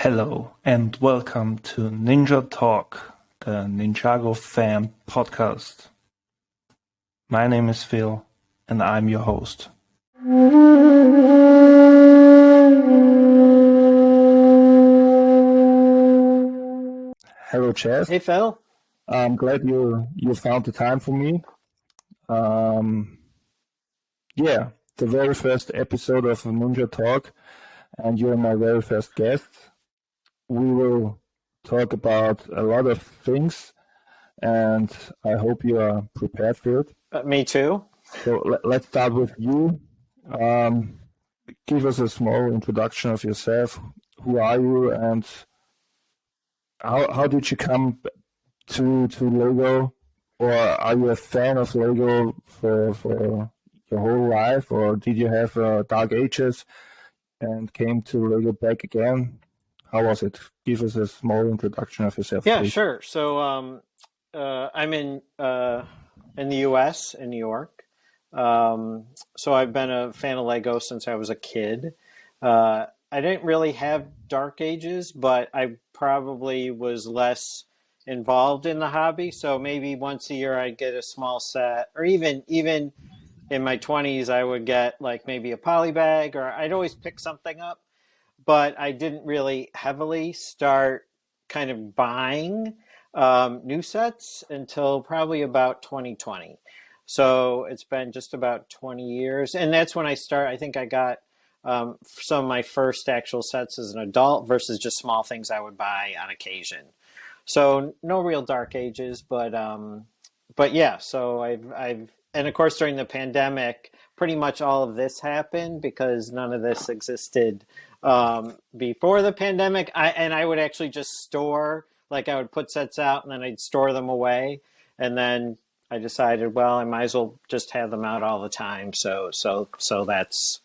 Hello and welcome to NinjaTalk, the Ninjago fan podcast. My name is Phil and I'm your host. Hello, Chaz. Hey, Phil. I'm glad you found the time for me. The very first episode of NinjaTalk, and you're my very first guest. We will talk about a lot of things, and I hope you are prepared for it. Me too. So let's start with you. Give us a small introduction of yourself. Who are you, and how did you come to Lego? Or are you a fan of Lego for your whole life, or did you have dark ages and came to Lego back again? How was it? Give us a small introduction of yourself, Yeah, please. sure. So I'm in the U.S. in New York. So I've been a fan of Lego since I was a kid. I didn't really have dark ages, but I probably was less involved in the hobby. So maybe once a year I'd get a small set, or even in my 20s I would get like maybe a poly bag, or I'd always pick something up. But I didn't really heavily start kind of buying new sets until probably about 2020. So it's been just about 20 years. And that's when I think I got some of my first actual sets as an adult versus just small things I would buy on occasion. So no real dark ages, but yeah. So and of course during the pandemic, pretty much all of this happened because none of this existed before the pandemic. I would actually just store, like I would put sets out and then I'd store them away, and then I decided, well, I might as well just have them out all the time. So that's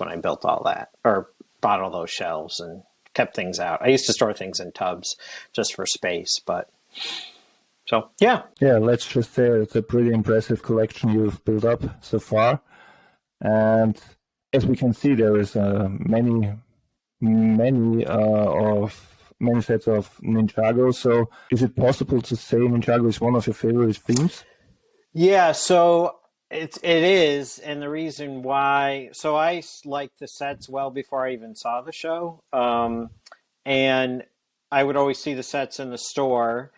when I built all that, or bought all those shelves and kept things out. I used to store things in tubs just for space, but so yeah. Yeah, let's just say it's a pretty impressive collection you've built up so far. And as we can see, there is many sets of Ninjago. So is it possible to say Ninjago is one of your favorite themes? Yeah, so it is, and the reason why, so I liked the sets well before I even saw the show, and I would always see the sets in the store.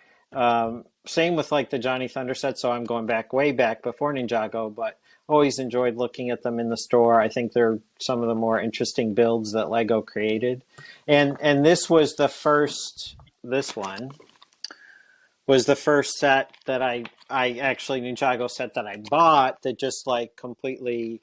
Same with like the Johnny Thunder set, so I'm going back way back before Ninjago, but always enjoyed looking at them in the store. I think they're some of the more interesting builds that Lego created, and this was the first. This one was the first set that I actually Ninjago set that I bought that just like completely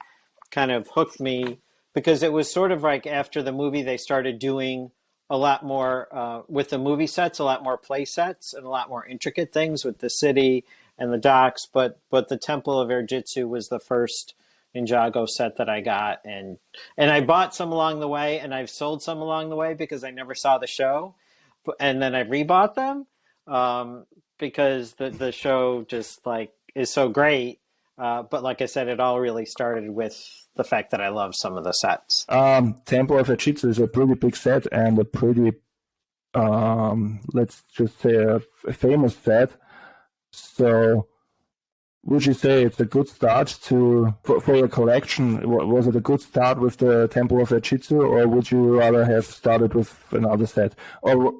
kind of hooked me, because it was sort of like after the movie they started doing a lot more with the movie sets, a lot more play sets and a lot more intricate things with the city and the docks. But the Temple of Air-Jitsu was the first Ninjago set that I got, and I bought some along the way, and I've sold some along the way because I never saw the show, and then I rebought them because the show just like is so great. But like I said, it all really started with the fact that I love some of the sets. Temple of Air-Jitsu is a pretty big set and a pretty, let's just say, a famous set. So would you say it's a good start for your collection? Was it a good start with the Temple of Air-Jitsu, or would you rather have started with another set? Or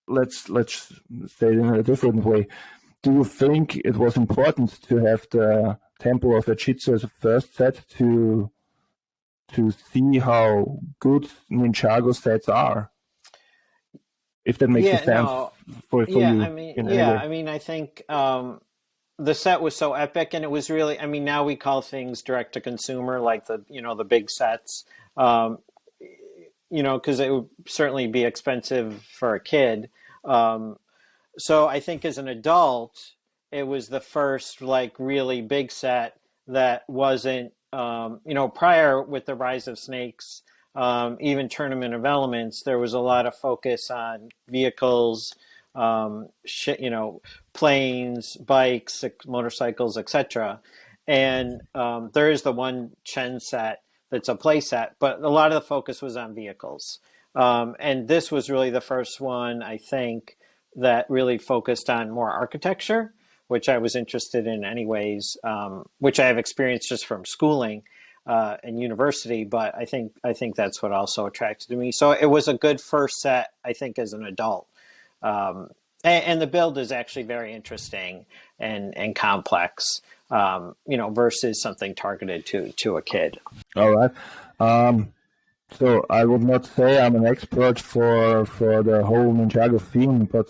let's say it in a different way. Do you think it was important to have the Temple of Air-Jitsu as a first set to see how good Ninjago sets are? If that makes sense for you. I mean, I think the set was so epic, and it was really, I mean, now we call things direct to consumer, like the big sets, because it would certainly be expensive for a kid. So I think as an adult, it was the first like really big set that wasn't, prior with the Rise of Snakes, even Tournament of Elements, there was a lot of focus on vehicles, planes, bikes, motorcycles, etc. And there is the one Chen set that's a play set, but a lot of the focus was on vehicles. And this was really the first one, I think, that really focused on more architecture, which I was interested in anyways, which I have experienced just from schooling and university, but I think that's what also attracted me. So it was a good first set, I think, as an adult. And the build is actually very interesting and complex, versus something targeted to a kid. All right. So I would not say I'm an expert for the whole Ninjago theme, but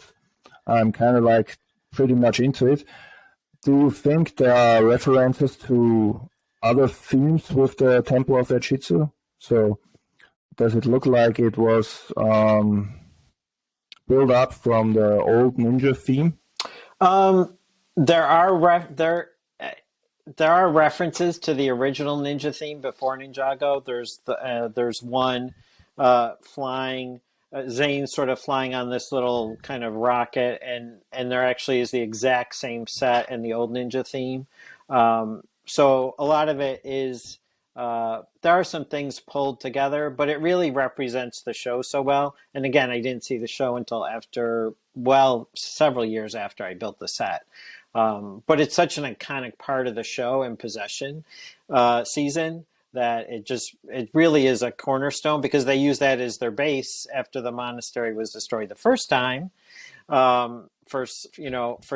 I'm kind of like pretty much into it. Do you think there are references to other themes with the Temple of Echitsu? So does it look like it was built up from the old ninja theme? There are references to the original ninja theme before Ninjago. There's one flying. Zane sort of flying on this little kind of rocket, and there actually is the exact same set in the old ninja theme. So a lot of it is, there are some things pulled together, but it really represents the show so well. And again, I didn't see the show until several years after I built the set. But it's such an iconic part of the show and Possession season that it really is a cornerstone, because they use that as their base after the monastery was destroyed the first time, for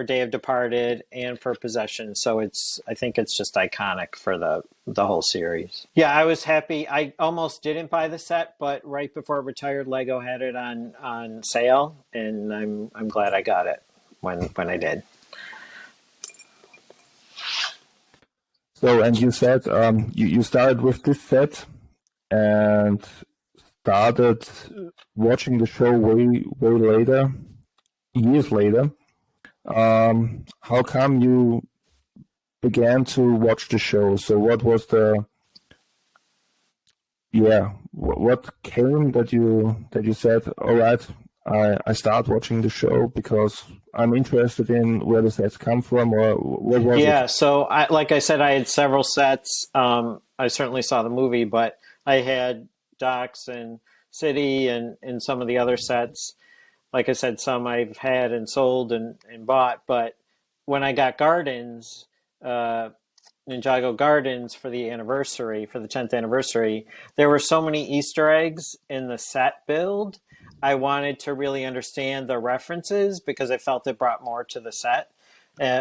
Day of Departed and for Possession. So I think it's just iconic for the whole series. Yeah, I was happy. I almost didn't buy the set, but right before it retired, Lego had it on sale, and I'm glad I got it when I did. So, and you said you started with this set and started watching the show way later, years later. How come you began to watch the show? So what was what came that you said, all right, I start watching the show because I'm interested in where the sets come from, or what was it? Yeah, so like I said, I had several sets. I certainly saw the movie, but I had Docks and City and some of the other sets. Like I said, some I've had and sold and bought. But when I got Gardens, Ninjago Gardens for the 10th anniversary, there were so many Easter eggs in the set build. I wanted to really understand the references because I felt it brought more to the set,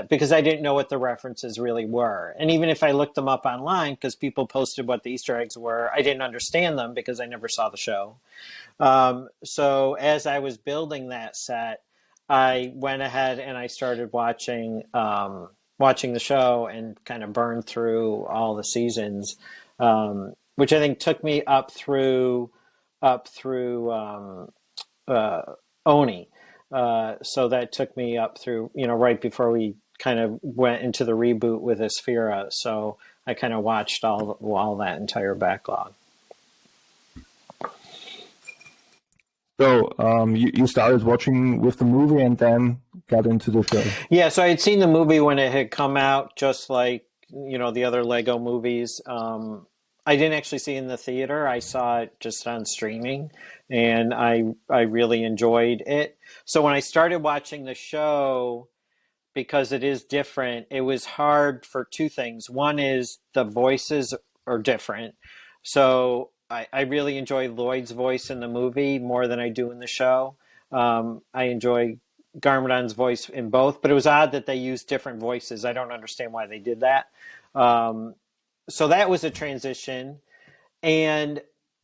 because I didn't know what the references really were. And even if I looked them up online, because people posted what the Easter eggs were, I didn't understand them because I never saw the show. So as I was building that set, I went ahead and I started watching the show and kind of burned through all the seasons, which I think took me up through Oni. So that took me up through, right before we kind of went into the reboot with Asphira. So I kind of watched all that entire backlog. So you started watching with the movie and then got into the show. Yeah, so I had seen the movie when it had come out, just like, the other Lego movies. I didn't actually see it in the theater. I saw it just on streaming, and I really enjoyed it. So when I started watching the show, because it is different, it was hard for two things. One is the voices are different. So I really enjoy Lloyd's voice in the movie more than I do in the show. I enjoy Garmadon's voice in both, but it was odd that they used different voices. I don't understand why they did that. So that was a transition. And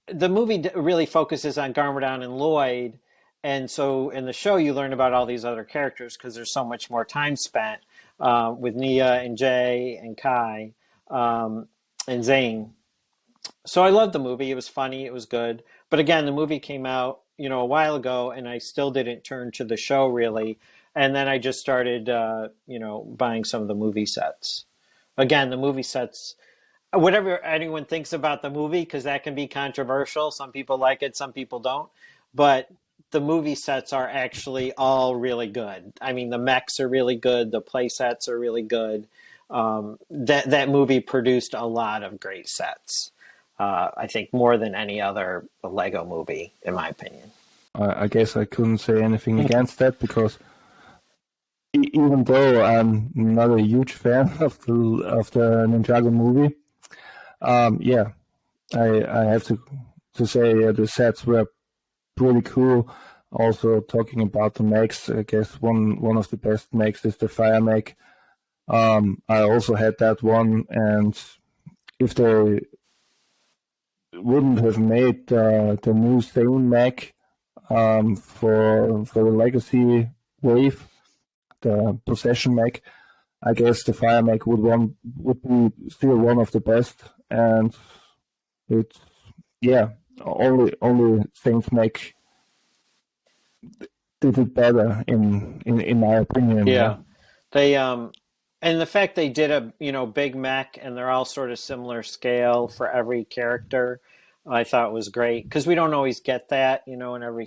the movie really focuses on Garmadon and Lloyd. And so in the show, you learn about all these other characters because there's so much more time spent with Nia and Jay and Kai and Zane. So I loved the movie. It was funny. It was good. But again, the movie came out, a while ago, and I still didn't turn to the show really. And then I just started, buying some of the movie sets. Again, the movie sets, whatever anyone thinks about the movie, because that can be controversial. Some people like it, some people don't. But the movie sets are actually all really good. I mean, the mechs are really good. The play sets are really good. That movie produced a lot of great sets. I think more than any other Lego movie, in my opinion. I guess I couldn't say anything against that because even though I'm not a huge fan of the Ninjago movie, yeah, I have to say the sets were pretty cool. Also talking about the mechs, I guess one of the best mechs is the Fire mech. I also had that one, and if they wouldn't have made the new Sane mech for the Legacy wave, the Possession mech, I guess the Fire mech would be still one of the best, and it's only Saints mech did it better in my opinion. Yeah, they and the fact they did a big mech and they're all sort of similar scale for every character, I thought was great because we don't always get that in every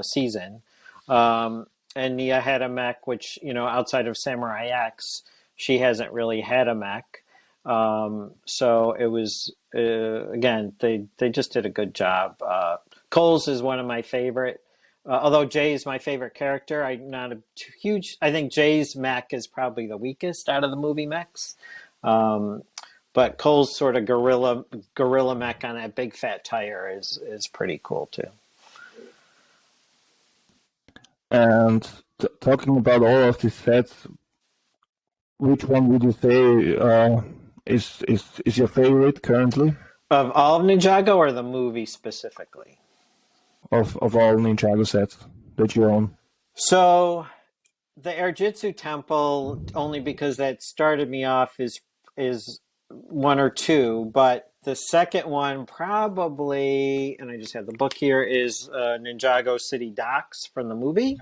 season. And Nia had a mech, which outside of Samurai X, she hasn't really had a mech. So it was again they just did a good job. Cole's is one of my favorite. Although Jay is my favorite character, I'm not a huge. I think Jay's mech is probably the weakest out of the movie mechs. But Cole's sort of gorilla mech on that big fat tire is pretty cool too. And talking about all of these sets, which one would you say is your favorite currently Of all of Ninjago or the movie specifically? of all Ninjago sets that you own? So the Airjitsu Temple, only because that started me off, is one or two, but the second one probably, and I just have the book here, is Ninjago City Docks from the movie.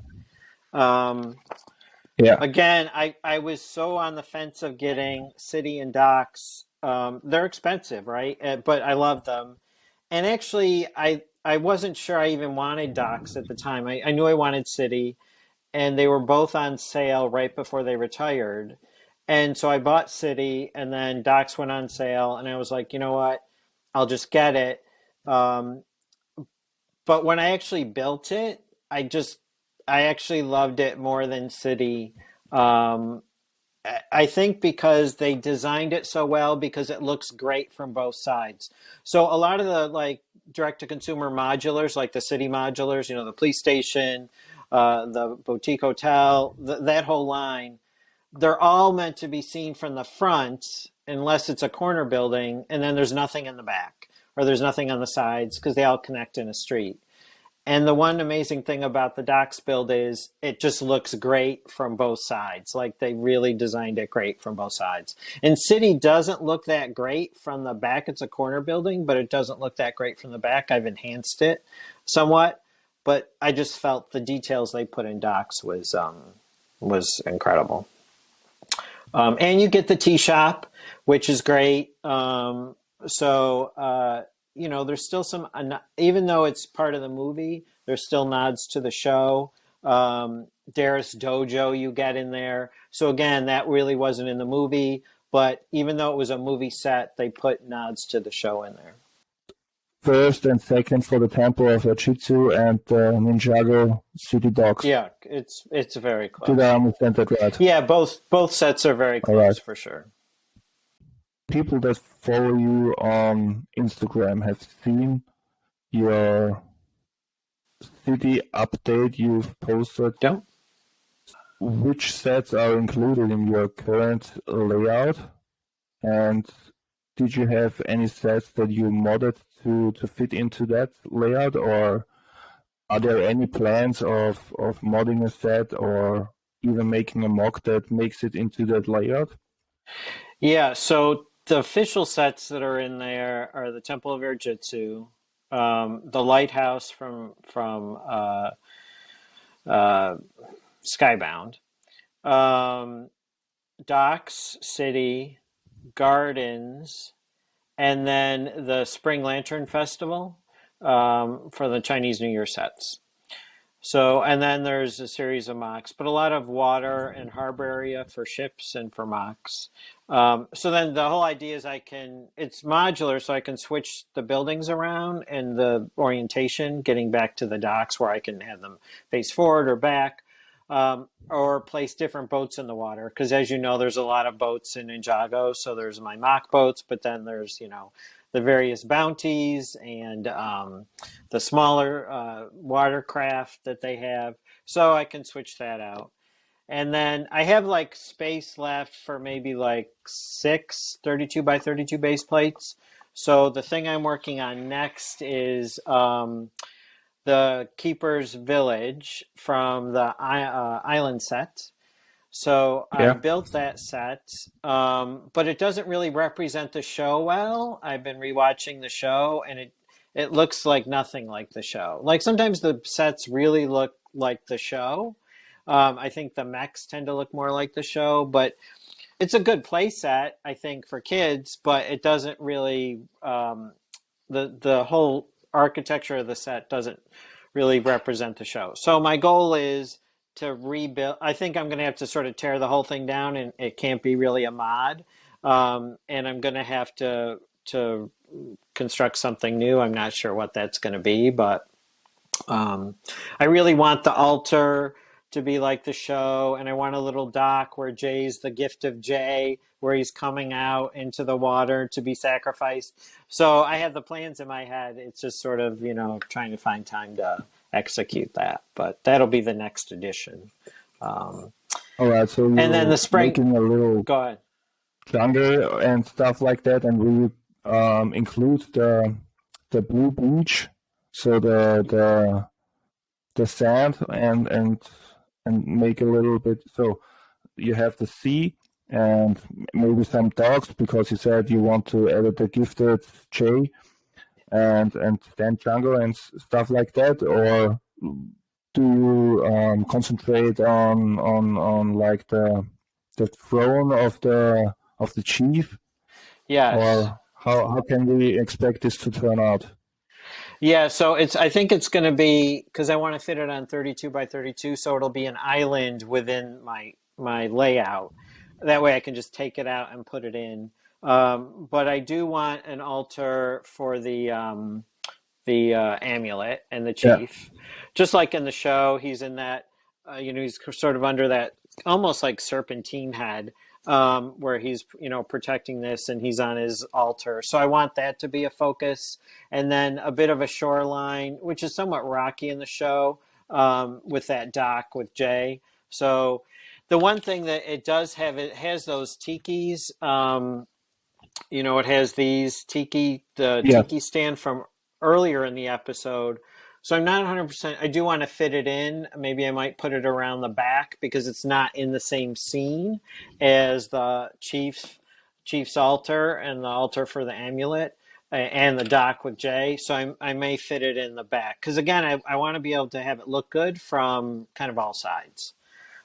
Yeah. Again, I was so on the fence of getting City and Docks. They're expensive, right? But I love them. And actually, I wasn't sure I even wanted Docks at the time. I knew I wanted City, and they were both on sale right before they retired. And so I bought City, and then Docks went on sale, and I was like, you know what? I'll just get it. But when I actually built it, I actually loved it more than City. Um, I think because they designed it so well because it looks great from both sides. So a lot of the like direct to consumer modulars, like the City modulars, the police station, the boutique hotel, that whole line, they're all meant to be seen from the front unless it's a corner building, and then there's nothing in the back or there's nothing on the sides because they all connect in a street. And the one amazing thing about the Docks build is it just looks great from both sides. Like they really designed it great from both sides. And City doesn't look that great from the back. It's a corner building, but it doesn't look that great from the back. I've enhanced it somewhat, but I just felt the details they put in Docks was incredible. And you get the tea shop, which is great. There's still some, even though it's part of the movie, there's still nods to the show. Darius Dojo you get in there. So again, that really wasn't in the movie, but even though it was a movie set, they put nods to the show in there. First and second for the Temple of Aijitsu and Ninjago City Docks. Yeah, it's very close. Did I understand that right? Yeah, both sets are very close, right, for sure. People that follow you on Instagram have seen your city update you've posted. Yeah. Which sets are included in your current layout? And did you have any sets that you modded to fit into that layout, or are there any plans of modding a set or even making a mock that makes it into that layout? Yeah, so the official sets that are in there are the Temple of Airjitsu, the lighthouse from Skybound, Docks, City, Gardens, and then the Spring Lantern Festival for the Chinese New Year sets. So, and then there's a series of mocks, but a lot of water and harbor area for ships and for mocks. So then the whole idea is it's modular, so I can switch the buildings around and the orientation, getting back to the docks where I can have them face forward or back, or place different boats in the water. Because as you know, there's a lot of boats in Ninjago. So there's my mock boats, but then there's, the various bounties and the smaller watercraft that they have. So I can switch that out. And then I have like space left for maybe like 6 32 by 32 base plates. So the thing I'm working on next is the Keeper's Village from the Island set. So I Yeah. built that set, but it doesn't really represent the show well. I've been rewatching the show, and it looks like nothing like the show. Like sometimes the sets really look like the show. I think the mechs tend to look more like the show, but it's a good play set, I think, for kids. But it doesn't really the whole architecture of the set doesn't really represent the show. So my goal is to rebuild. I think I'm going to have to sort of tear the whole thing down, and it can't be really a mod. And I'm going to have to construct something new. I'm not sure what that's going to be, but I really want the altar to be like the show, and I want a little dock where Jay's the gift of Jay, where he's coming out into the water to be sacrificed. So I have the plans in my head. It's just sort of, trying to find time to execute that. But that'll be the next edition. All right. So you're And then the spring. making a little Go ahead. jungle and stuff like that, and we include the blue beach, so the sand and make a little bit. So you have the sea and maybe some dogs, because you said you want to edit the gifted J and then jungle and stuff like that, or do you concentrate on like the throne of the chief? Yes. Or how can we expect this to turn out? Yeah, so I think it's going to be, because I want to fit it on 32 by 32, so it'll be an island within my layout. That way I can just take it out and put it in. But I do want an altar for the amulet and the chief. Yeah. Just like in the show, he's in that, he's sort of under that almost like serpentine head, where he's, protecting this, and he's on his altar. So I want that to be a focus. And then a bit of a shoreline, which is somewhat rocky in the show, with that dock with Jay. So the one thing that it does have, it has those tikis. It has these tiki stand from earlier in the episode. So I'm not 100%. I do want to fit it in. Maybe I might put it around the back, because it's not in the same scene as the chief's altar and the altar for the amulet and the dock with Jay. So I may fit it in the back, because again, I want to be able to have it look good from kind of all sides.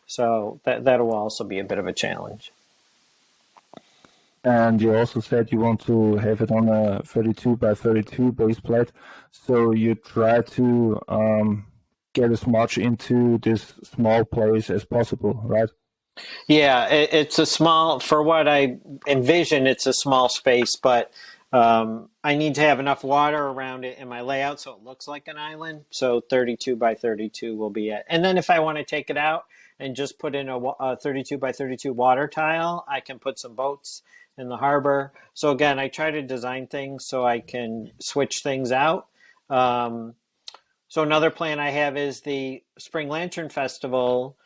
So that will also be a bit of a challenge. And you also said you want to have it on a 32 by 32 base plate. So you try to get as much into this small place as possible, right? Yeah, it's a small, for what I envision, it's a small space, but I need to have enough water around it in my layout so it looks like an island. So 32 by 32 will be it. And then if I want to take it out and just put in a 32 by 32 water tile, I can put some boats in the harbor. So again, I try to design things so I can switch things out. So another plan I have is the Spring Lantern Festival,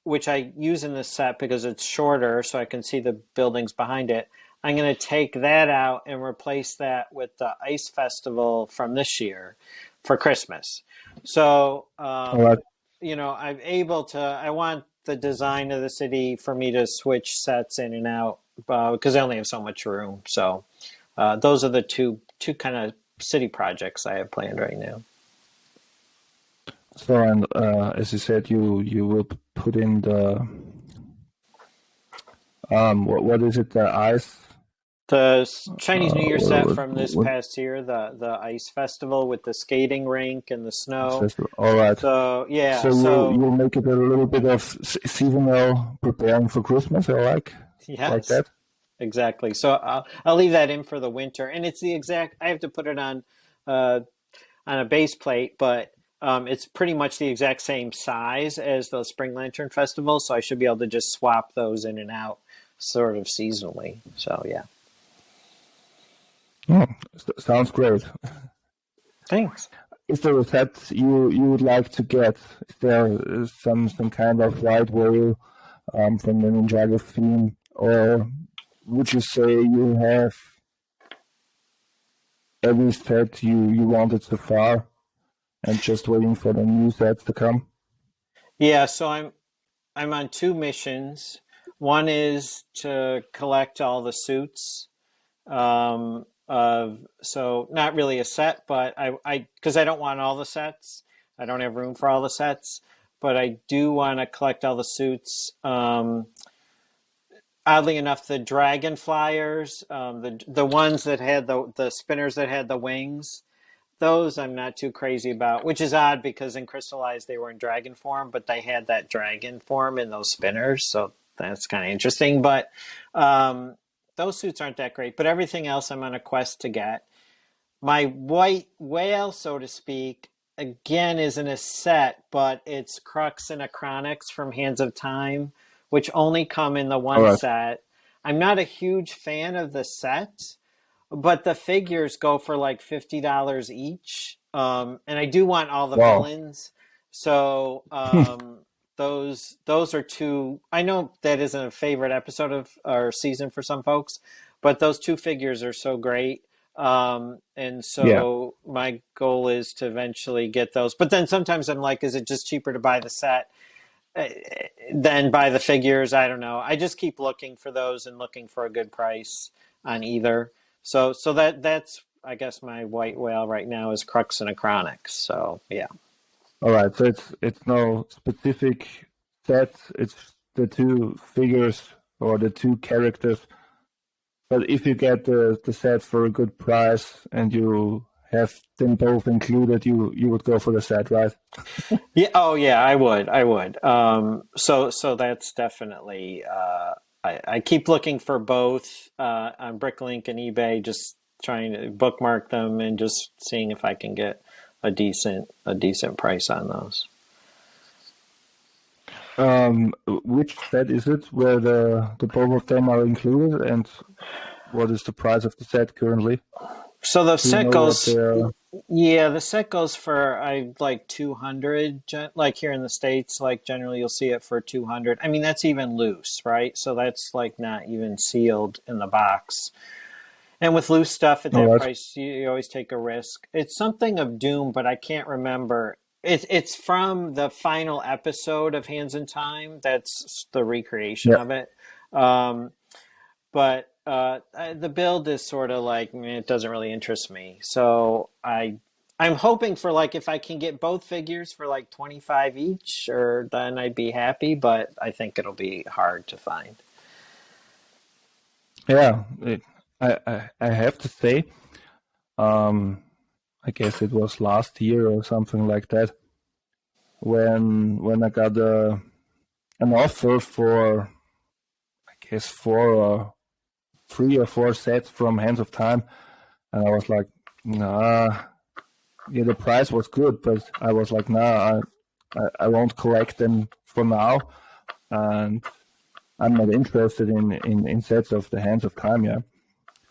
which I use in this set because it's shorter, so I can see the buildings behind it. I'm going to take that out and replace that with the Ice Festival from this year for Christmas. So, right. I want the design of the city for me to switch sets in and out, because I only have so much room. So those are the two kind of city projects I have planned right now. So, and as you said, you will put in the what is it? The ice. The Chinese New Year set from this past year, the Ice Festival with the skating rink and the snow. All right. So yeah. So you'll make it a little bit of seasonal preparing for Christmas, I like. like Yes, that? exactly. So I'll leave that in for the winter, and it's the exact. I have to put it uh, on a base plate, but it's pretty much the exact same size as those Spring Lantern festivals, so I should be able to just swap those in and out sort of seasonally. So yeah. Oh, sounds great. Thanks. Is there a set you would like to get? Is there some kind of wide whale from the Ninjago theme, or would you say you have every set you wanted so far and just waiting for the new sets to come? Yeah, so I'm on two missions. One is to collect all the suits. Of so not really a set, but I because I don't want all the sets. I don't have room for all the sets, but I do want to collect all the suits. Oddly enough, the dragon flyers, the ones that had the spinners that had the wings, those I'm not too crazy about, which is odd because in Crystallized they were in dragon form, but they had that dragon form in those spinners, so that's kind of interesting. But those suits aren't that great. But everything else I'm on a quest to get. My white whale, so to speak, again isn't a set, but it's Crux and Acronics from Hands of Time, which only come in the All one right. set. I'm not a huge fan of the set, but the figures go for like $50 each. And I do want all the Wow. villains. So those are two. I know that isn't a favorite episode of or season for some folks, but those two figures are so great. And Yeah. so my goal is to eventually get those. But then sometimes I'm like, is it just cheaper to buy the set than buy the figures? I don't know. I just keep looking for those and looking for a good price on either. So that's I guess my white whale right now is Crux and Acronics. So yeah. All right. So it's no specific set. It's the two figures or the two characters. But if you get the set for a good price and you have them both included, you would go for the set, right? Yeah. Oh yeah, I would. I would. So that's definitely. I keep looking for both on Bricklink and eBay, just trying to bookmark them and just seeing if I can get a decent price on those. Which set is it where the both of them are included, and what is the price of the set currently? So the Do you set know what goes, they're? yeah, the set goes for I like 200. Like here in the States, like generally you'll see it for 200. I mean that's even loose, right? So that's like not even sealed in the box. And with loose stuff at All that right. price, you always take a risk. It's something of Doom, but I can't remember. It's from the final episode of Hands in Time. That's the recreation Yeah. of it. Um, but the build is sort of like it doesn't really interest me. So I'm hoping for like if I can get both figures for like 25 each, or then I'd be happy. But I think it'll be hard to find. Yeah. I have to say, um, I guess it was last year or something like that when I got an offer for I guess four or 3 or 4 sets from Hands of Time, and I was like, nah. Yeah, the price was good, but I was like, nah, I won't collect them for now, and I'm not interested in sets of the Hands of Time, yeah.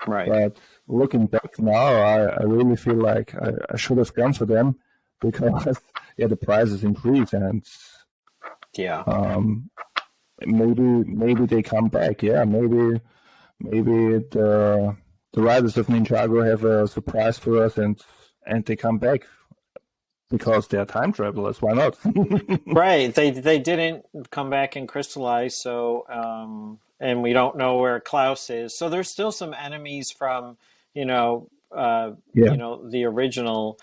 Right. But looking back now, I really feel like I should have gone for them because yeah, the prices increase, and Yeah. um, maybe they come back. Yeah, maybe the riders of Ninjago have a surprise for us, and they come back because they're time travelers. Why not? Right. They didn't come back and crystallize, so and we don't know where Klaus is. So there's still some enemies from, Yeah. the original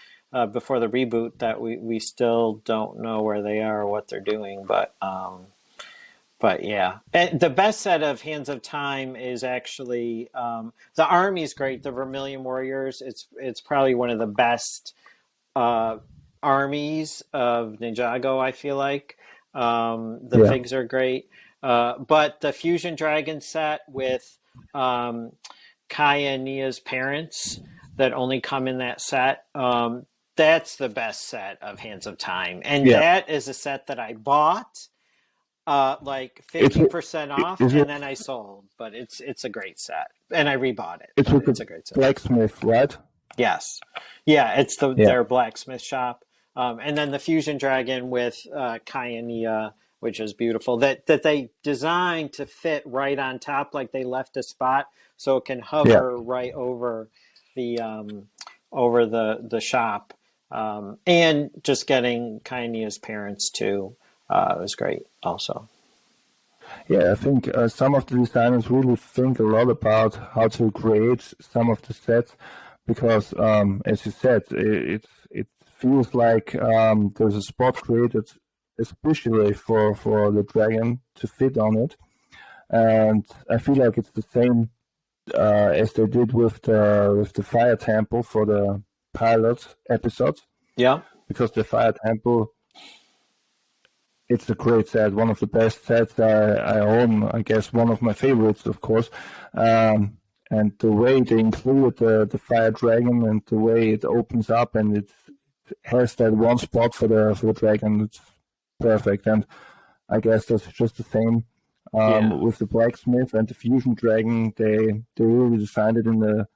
before the reboot that we still don't know where they are or what they're doing. But yeah, and the best set of Hands of Time is actually the army's great. The Vermilion Warriors. It's probably one of the best uh, armies of Ninjago. I feel like the Yeah. figs are great. But the Fusion Dragon set with Kaya and Nia's parents that only come in that set, that's the best set of Hands of Time. And Yeah. that is a set that I bought like It's 50% off, is and it then I sold. But it's a great set, and I rebought it. it's But with it's the a great set. blacksmith, right? Yes, yeah, it's Yeah. their blacksmith shop, and then the Fusion Dragon with Kaya, which is beautiful. That they designed to fit right on top, like they left a spot so it can Yeah. hover right the over the shop, and just getting Kaya's parents too was great also. Yeah, I think some of the designers really think a lot about how to create some of the sets because, as you said, it feels like there's a spot created especially for the dragon to fit on it, and I feel like it's the same as they did with the Fire Temple for the pilot episodes, Yeah. because the Fire Temple, it's a great set, one of the best sets I own. I guess one of my favorites, of course. And the way they included the Fire Dragon and the way it opens up and it has that one spot for the dragon, it's perfect. And I guess that's just the same with the Blacksmith and the Fusion Dragon. They really designed it in a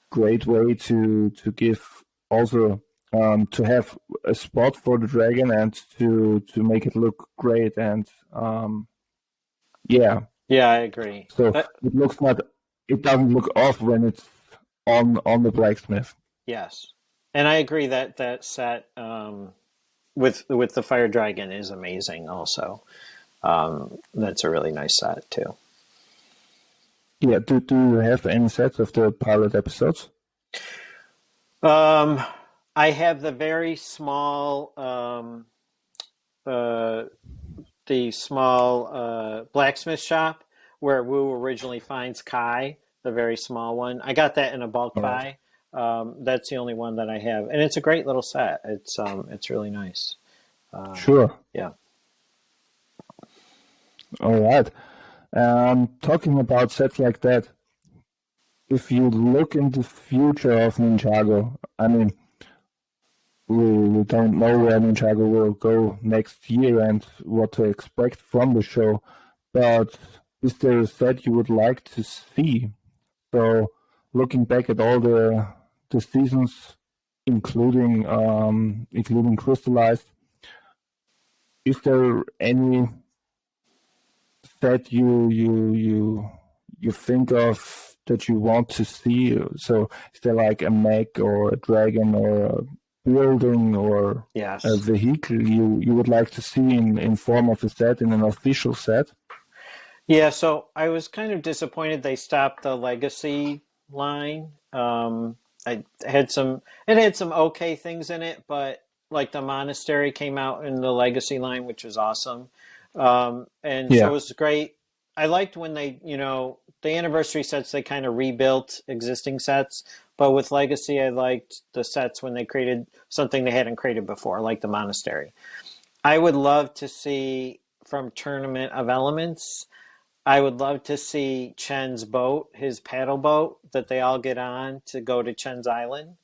great way to give also to have a spot for the dragon and to make it look great. And yeah, I agree. so it doesn't look off when it's on the blacksmith. Yes, and I agree that that set with the Fire Dragon is amazing. Also, that's a really nice set too. Yeah, do you have any sets of the pilot episodes? I have the very small, the small blacksmith shop where Wu originally finds Kai, the very small one. I got that in a bulk buy. That's the only one that I have, and it's a great little set. It's really nice. Sure. Yeah. All right. Talking about sets like that, if you look in the future of Ninjago, I mean, we don't know where Ninjago will go next year and what to expect from the show, but is there a set you would like to see? So, looking back at all the seasons, including Crystallized, is there any set you think of that you want to see? So is there like a mech or a dragon or a building or a vehicle you would like to see in form of a set, in an official set? Yeah, so I was kind of disappointed they stopped the Legacy line. It had some okay things in it, but like the Monastery came out in the Legacy line, which was awesome. So it was great. I liked when they, the anniversary sets, they kind of rebuilt existing sets. But with Legacy, I liked the sets when they created something they hadn't created before, like the Monastery. I would love to see from Tournament of Elements, I would love to see Chen's boat, his paddle boat that they all get on to go to Chen's Island.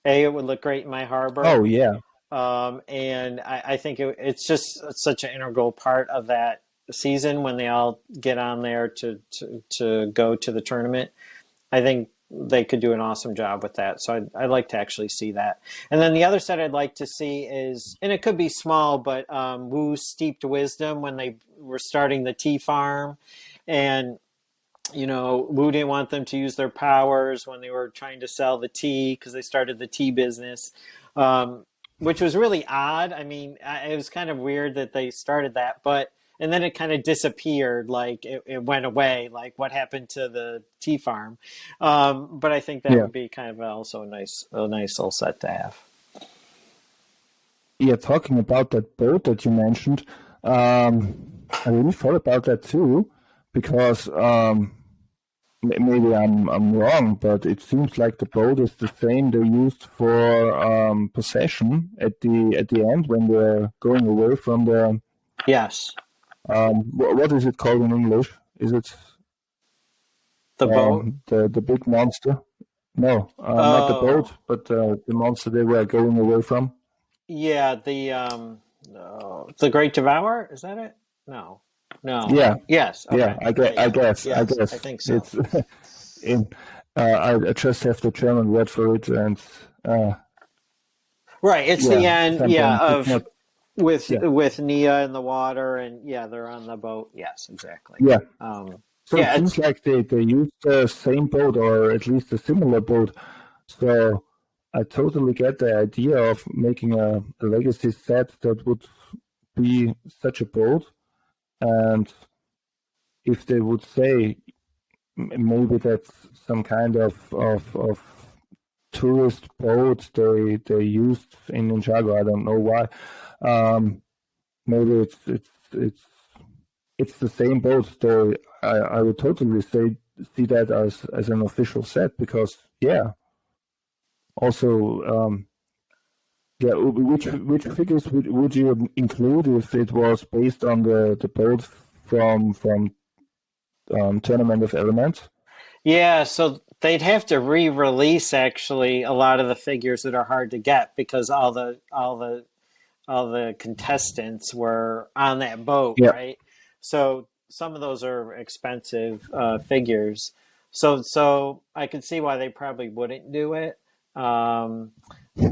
It would look great in my harbor. Oh, yeah. And I think it's just such an integral part of that season when they all get on there to go to the tournament. I think they could do an awesome job with that. So I'd like to actually see that. And then the other set I'd like to see is, and it could be small, but Wu's Steeped Wisdom when they were starting the tea farm. And, Wu didn't want them to use their powers when they were trying to sell the tea because they started the tea business, which was really odd. I mean, it was kind of weird that they started that, and then it kind of disappeared, like it went away, like what happened to the tea farm. But I think that would be kind of also a nice little set to have. Yeah, talking about that boat that you mentioned, I really thought about that too, because maybe I'm wrong, but it seems like the boat is the same they used for possession at the end when they're going away from the. Yes. What is it called in English? Is it The boat? the big monster? No, not the boat, Oh, but the monster they were going away from. yeah, the Great Devourer, is that it? No. No. Yeah, Yes, yeah. okay. Yeah, I yeah. guess. I Yes, I guess think so. it's in. I just have the German word for it, and uh, Right, it's the yeah, end, yeah, sometimes it's of not. Yeah, with Nia in the water, and yeah, they're on the boat. Yes, exactly. yeah. So it Yeah, seems it's like they used the same boat or at least a similar boat. So I totally get the idea of making a legacy set that would be such a boat. And if they would say maybe that's some kind of tourist boat they used in Ninjago, I don't know why. Maybe it's the same boat. So I would totally see that as an official set because yeah. Also, yeah, which figures would you include if it was based on the boat from Tournament of Elements? yeah, so they'd have to re-release actually a lot of the figures that are hard to get because all the contestants were on that boat, Yeah, right? So some of those are expensive figures. So I could see why they probably wouldn't do it. Um,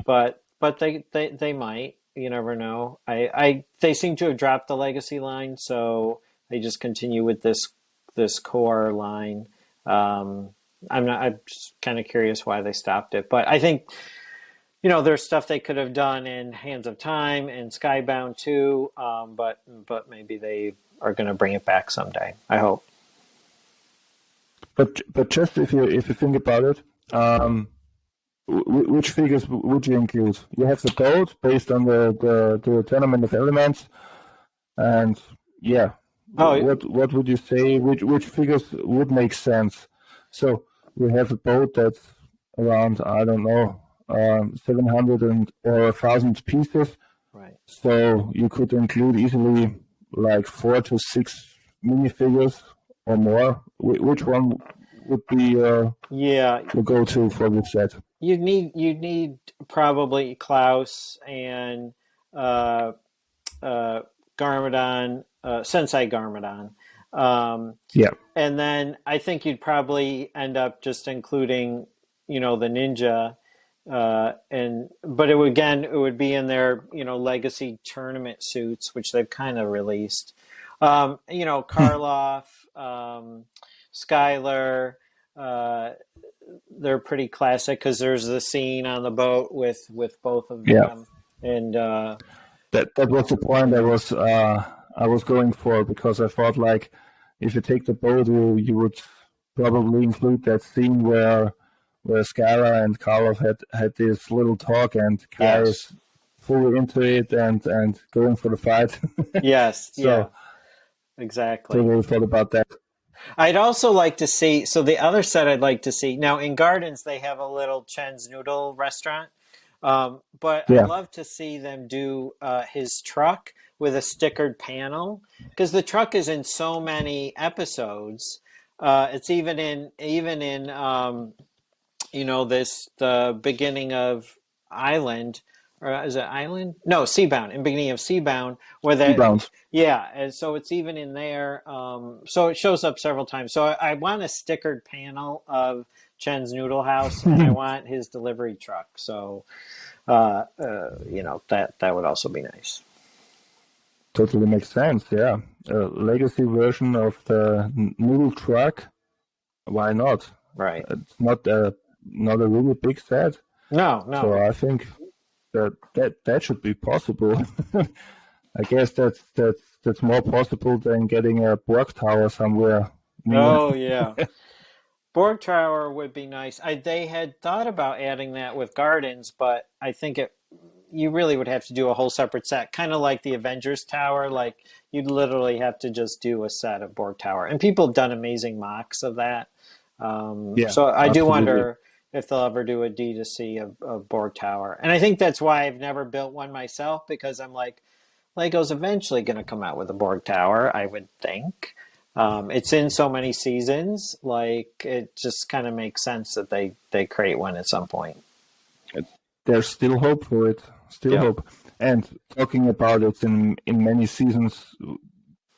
but they might. You never know. They seem to have dropped the legacy line, so they just continue with this core line. Um, I'm just kind of curious why they stopped it, but I think there's stuff they could have done in Hands of Time and Skybound too, but maybe they are going to bring it back someday. I hope. but just if you think about it, which figures would you include? You have the boat based on the Tournament of Elements, and yeah, Oh, what would you say? Which figures would make sense? So we have a boat that's around I don't know 700 or 1,000 pieces. right. So you could include easily like 4 to 6 minifigures or more. Which one would be Yeah, the go-to for this set? you need probably Klaus and uh, uh, Garmadon, Sensei Garmadon. Um, Yeah. and then I think you'd probably end up just including, the ninja, but it would be in their, legacy tournament suits, which they've kind of released. Karloff, Skylar, uh, they're pretty classic because there's the scene on the boat with both of Yeah. them, and That was the point I was going for because I thought like if you take the boat, you would probably include that scene where Skylar and Carlos had this little talk and Kai yes, is fully into it and going for the fight. yes, yeah, So exactly. totally thought about that. I'd also like to see, so the other set I'd like to see, now in Gardens, they have a little Chen's Noodle restaurant, but I'd Yeah. love to see them do his truck with a stickered panel, because the truck is in so many episodes. It's even in the beginning of Island, or is it Island? No, Seabound. In beginning of Seabound, where that, Rebounds. yeah, and so it's even in there. So it shows up several times. So I want a stickered panel of Chen's Noodle House, and I want his delivery truck. So that would also be nice. Totally makes sense. Yeah. A legacy version of the noodle truck. Why not? Right. It's not a really big set. No, So no. I think that should be possible. I guess that's more possible than getting a Borg tower somewhere near. Oh yeah. Borg Tower would be nice. They had thought about adding that with Gardens, but I think you really would have to do a whole separate set, kind of like the Avengers Tower. Like you'd literally have to just do a set of Borg Tower, and people have done amazing mocks of that. Yeah, So I do absolutely. wonder if they'll ever do a D2C of Borg Tower, and I think that's why I've never built one myself because I'm like, Lego's eventually going to come out with a Borg Tower, I would think. It's in so many seasons, like it just kind of makes sense that they create one at some point. There's still hope for it. Still Yeah. hope. And talking about it in many seasons,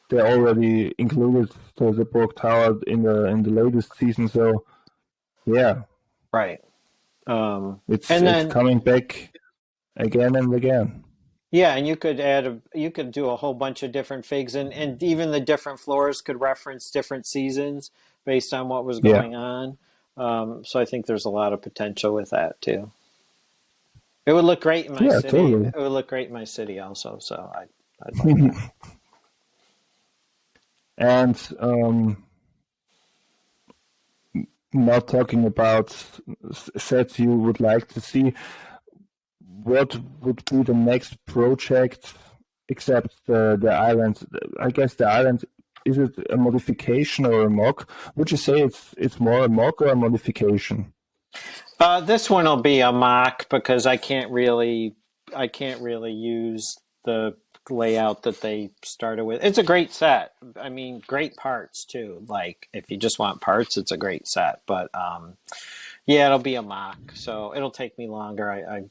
they already included the Borg Tower in the latest season. So yeah, Right. it's And then coming back again and again. yeah, and you could you could do a whole bunch of different figs, and even the different floors could reference different seasons based on what was Yeah, going on. So I think there's a lot of potential with that too. It would look great in my yeah, city. totally. It would look great in my city also. So I'd like that. And not talking about sets you would like to see, what would be the next project except the island? I guess the island, is it a modification or a mock? Would you say it's more a mock or a modification? This one will be a mock because I can't really use the layout that they started with. It's a great set. I mean, great parts too. Like if you just want parts, it's a great set. But yeah, it'll be a mock, so it'll take me longer.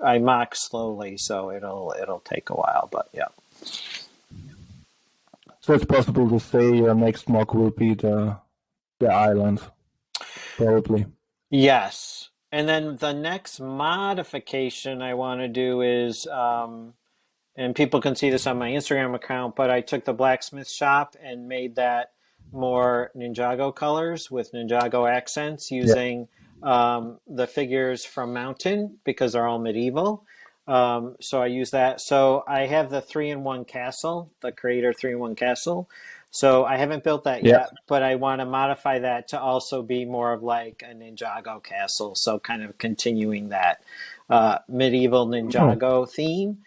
I mock slowly, so it'll take a while. But yeah. So it's possible to say your next mock will be the island, probably. Yes. And then the next modification I want to do is and people can see this on my Instagram account, but I took the blacksmith shop and made that more Ninjago colors with Ninjago accents Yeah. using the figures from Mountain because they're all medieval. So I use that. So I have the 3-in-1 castle, the Creator 3-in-1 castle. So I haven't built that Yeah. yet, but I want to modify that to also be more of like a Ninjago castle. So kind of continuing that medieval Oh, Ninjago theme.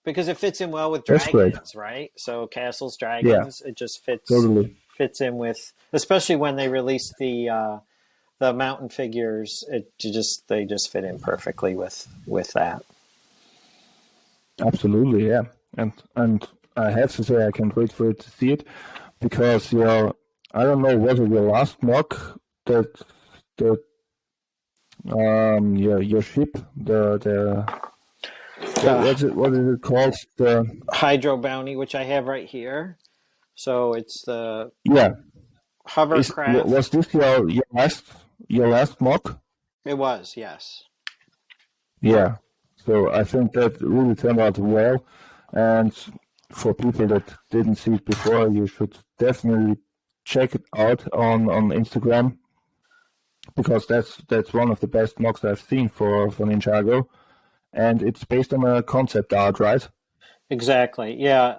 Because it fits in well with that's great. dragons, right? So castles, Yeah, dragons, it just totally. fits in with, especially when they released the mountain figures. They just fit in perfectly with that. Absolutely, yeah. And I have to say I can't wait for it to see it because I don't know, was it your last mock that your ship, The what is it called? The Hydro Bounty, which I have right here. So it's the Yeah, hovercraft. was this your last mock? It was, yes. Yeah. So I think that really turned out well, and for people that didn't see it before, you should definitely check it out on Instagram because that's one of the best mocks I've seen for Ninjago, and it's based on a concept art, right? Exactly. Yeah.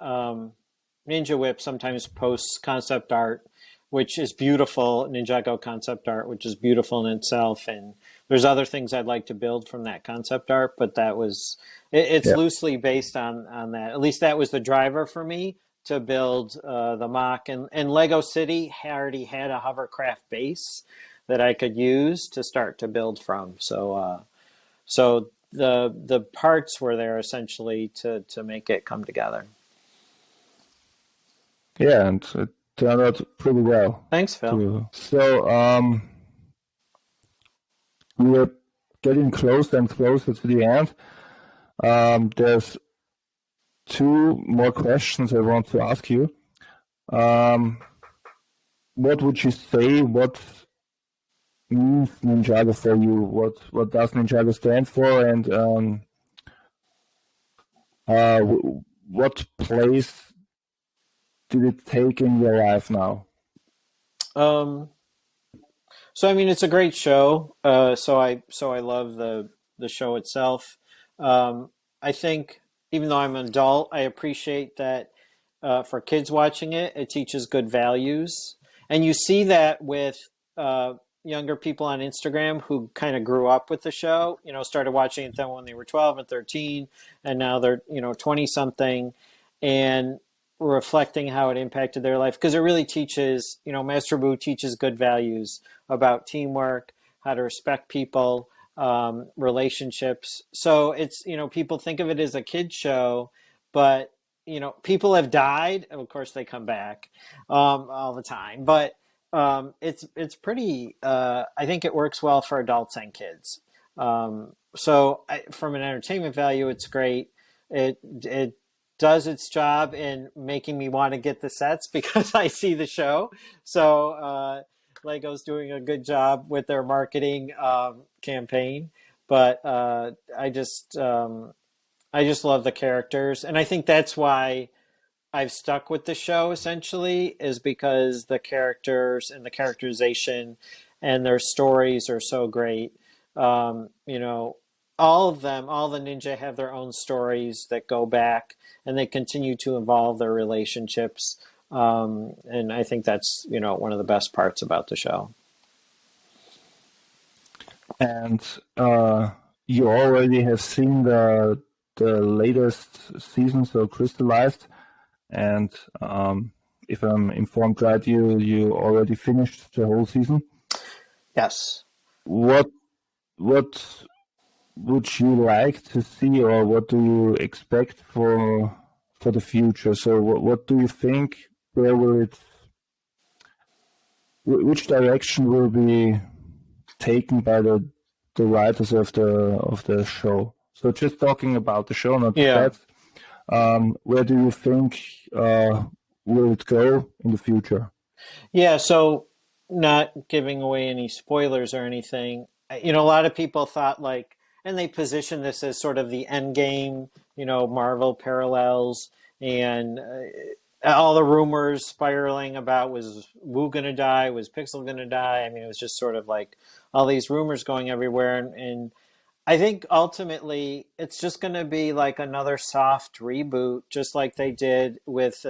Ninja Whip sometimes posts concept art, which is beautiful. Ninjago concept art, which is beautiful in itself. And there's other things I'd like to build from that concept art, but it's Yeah. loosely based on that. At least that was the driver for me to build the mock. And Lego City already had a hovercraft base that I could use to start to build from. So the parts were there essentially to make it come together. Yeah, and it turned out pretty well Thanks, Phil. too. So we're getting closer and closer to the end. There's two more questions I want to ask you. What would you say? What means Ninjago for you? What does Ninjago stand for? And what place did it take in your life now? Um, so I mean, it's a great show. So I love the show itself. I think even though I'm an adult, I appreciate that for kids watching it, it teaches good values, and you see that with younger people on Instagram who kind of grew up with the show. Started watching it then when they were 12 and 13, and now they're 20 something, and reflecting how it impacted their life because it really teaches. Master Wu teaches good values about teamwork, how to respect people, relationships. So it's people think of it as a kid show, but people have died. Of course, they come back all the time, but it's pretty. I think it works well for adults and kids. From an entertainment value, it's great. It does its job in making me want to get the sets because I see the show. So Lego's doing a good job with their marketing campaign, but I just love the characters, and I think that's why I've stuck with the show essentially, is because the characters and the characterization and their stories are so great. All of them, all the ninja have their own stories that go back, and they continue to evolve their relationships. And I think that's, one of the best parts about the show. And you already have seen the latest season, so Crystallized, and if I'm informed right, you already finished the whole season. Yes. What would you like to see, or what do you expect for the future? So what do you think? Where will which direction will be taken by the writers of the show? So just talking about the show, not that. Where do you think will it go in the future? Yeah, so not giving away any spoilers or anything. A lot of people thought and they position this as sort of the end game, Marvel parallels, and all the rumors spiraling about, was Wu gonna die? Was Pixel gonna die? I mean, it was just sort of like all these rumors going everywhere, and I think ultimately it's just going to be like another soft reboot, just like they did with,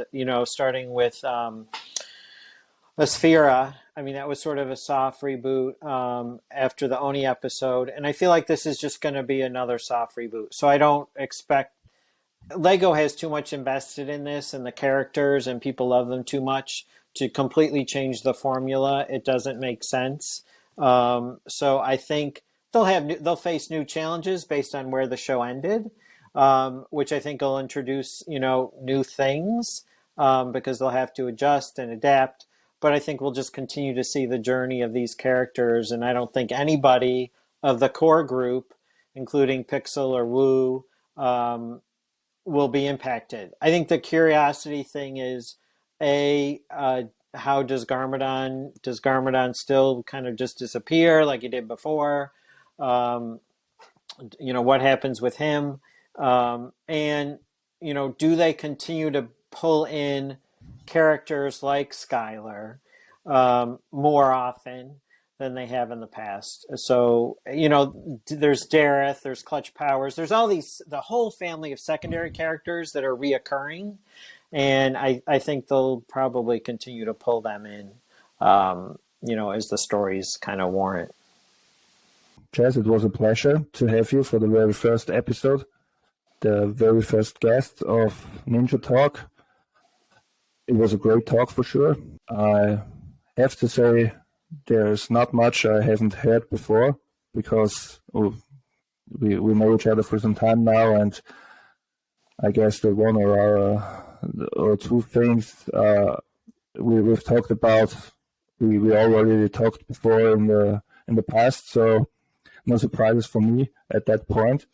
starting with Asphira. I mean, that was sort of a soft reboot after the Oni episode. And I feel like this is just going to be another soft reboot. So I don't expect. Lego has too much invested in this and the characters, and people love them too much to completely change the formula. It doesn't make sense. So I think they'll face new challenges based on where the show ended, which I think will introduce new things because they'll have to adjust and adapt. But I think we'll just continue to see the journey of these characters, and I don't think anybody of the core group, including Pixel or Wu, will be impacted. I think the curiosity thing is, how does Garmadon still kind of just disappear like he did before? What happens with him? And do they continue to pull in characters like Skylar more often than they have in the past? So, there's Dareth, there's Clutch Powers, there's the whole family of secondary characters that are reoccurring. And I think they'll probably continue to pull them in, as the stories kind of warrant. Chaz, it was a pleasure to have you for the very first episode, the very first guest of Ninja Talk. It was a great talk for sure. I have to say there's not much I haven't heard before, because we know each other for some time now, and I guess the one or two things we've talked about, we already talked before in the past, so no surprises for me at that point.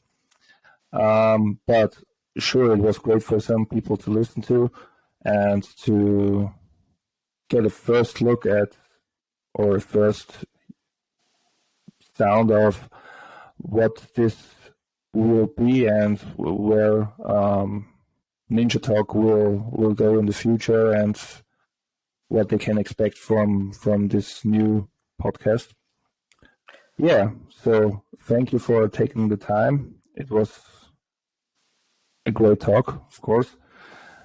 But sure, it was great for some people to listen to and to get a first look at, or a first sound of what this will be and where Ninja Talk will go in the future, and what they can expect from this new podcast. Yeah, so thank you for taking the time. It was a great talk, of course,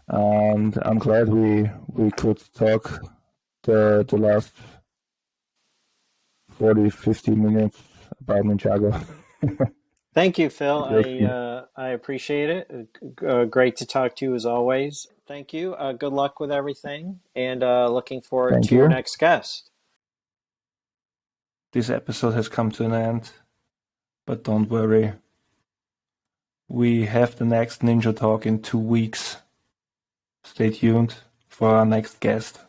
and I'm glad we could talk the last 40-50 minutes about Ninjago. Thank you, Phil. I appreciate it. Great to talk to you as always. Thank you. Good luck with everything, and looking forward to your next guest. This episode has come to an end, but don't worry. we have the next Ninja Talk in 2 weeks. Stay tuned for our next guest.